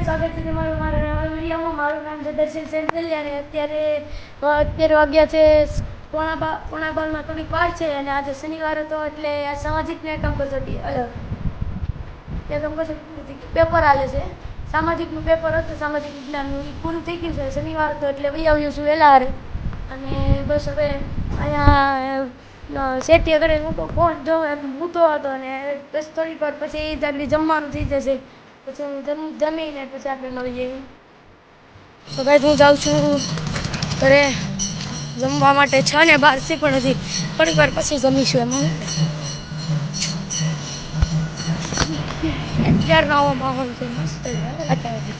સ્વાગત છે તમારું મારા નવા વિડીયોમાં. મારું નામ છે દર્શન સેન્ટ્રલિયા અને અત્યારે વાગ્યા છે પોણા બારમાં થોડીક વાર છે અને આજે શનિવાર હતો એટલે આ સામાજિકને કંપોઝિટી પેપર હાલે છે. સામાજિકનું પેપર હતું, સામાજિક વિજ્ઞાનનું, એ પૂરું થઈ ગયું છે. શનિવાર હતો એટલે વહી આવ્યું છું વહેલા હારે અને બસ હવે અહીંયા સેટીએ કરીને હું તો ફોન જોઉં એમ મૂતો હતો અને બસ થોડીક વાર પછી ત્યાંથી જમવાનું થઈ જશે. પછી હું જમીને પછી આપણે મળી જઈએ. તો ભાઈ હું જાઉં છું ઘરે જમવા માટે. 6:12 પણ હજી થોડીક વાર પછી જમીશું એમ. અત્યારનો આવો માહોલ છે મસ્ત અત્યારે.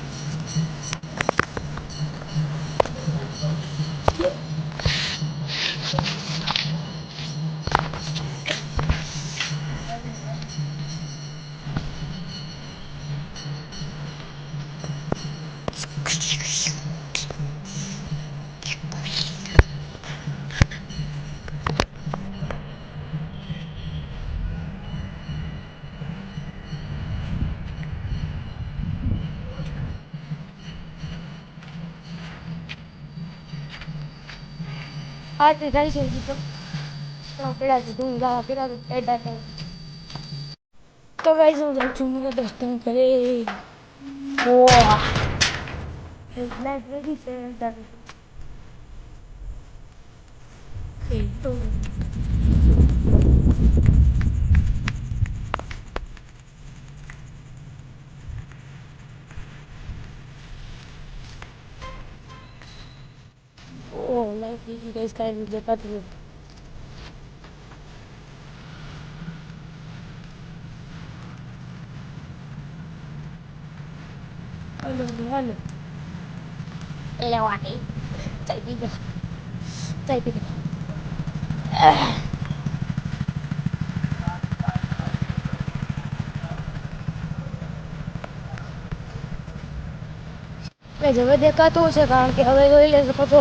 આ તે થાય છે હજી તો પેલા તો ગાઈસ હું જાઉં છું મારા દોસ્તને ઘરે. લાઈબ્રેરી છે તો લાઈબ્રેરી ગાઈસ કાંઈ દેખાતું નથી. હાલો લેવાની ચાય પી ગયો. હવે દેખાતું છે કારણ કે હવે જોઈ લેજો તો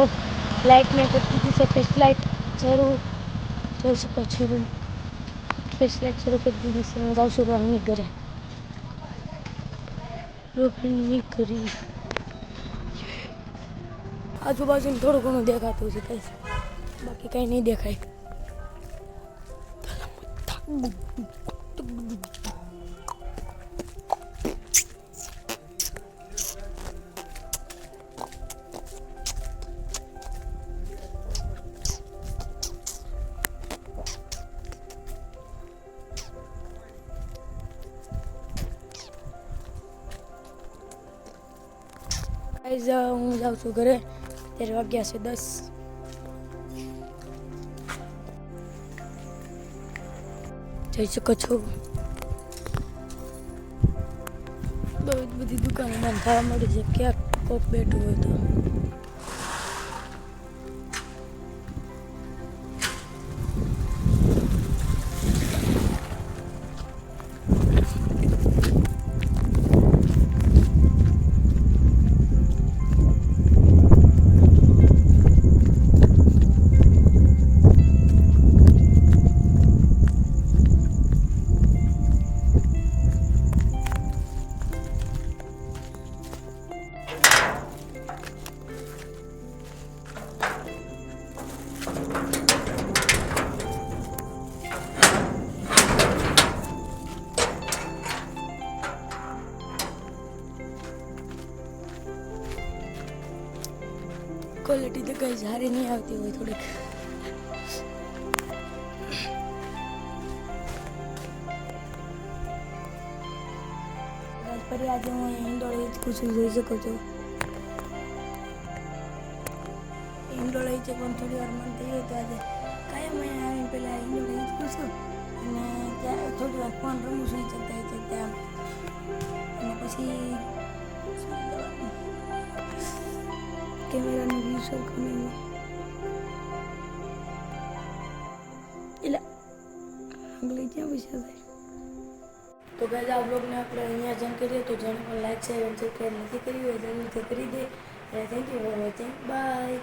લાઇટ મેં કરી દીધી છે. ફ્લેશ લાઇટ જરૂર જોઈ શકો છો. ફ્લેશ લાઇટ શરૂ કરી દીધી છે. હું જાઉં છું રોહનની ઘરે. આજુબાજુનું થોડું ઘણું દેખાતું છે કઈ, બાકી કઈ નહીં દેખાય. હું જાઉં છું ઘરે. અત્યારે વાગ્યા છે 10. જઈ શકો છો. બધી દુકાનો બંધ થવા મળી છે. ક્યાંક કોક બેઠું હોય તો ક્વોલિટી તો કઈ સારી નહીં આવતી હોય થોડીક. ફરી આજે હું ઈંડોળ હિંચકું છું, જોઈ શકો છો. ઈંડોળ હિંચે પણ થોડી વાર મન થઈ હોય તો આજે કાયમ અહીંયા આવીને પહેલાં ઈંડોળ હિંચકું છું અને ત્યાં થોડી વાર ફોન રમું છું હિંચકતા અને પછી કેમેરાનું વ્યૂ સરખું નહીં હોય એટલે આગળ ક્યાં પૈસા થાય. તો ગાઈસ આ બ્લોગને આપણે અહીંયા જન કરીએ. તો જેને પણ લાઈક શેર અને સબસ્ક્રાઈબ નથી કરી હોય જરૂરથી કરી દે. Thank you for watching. By.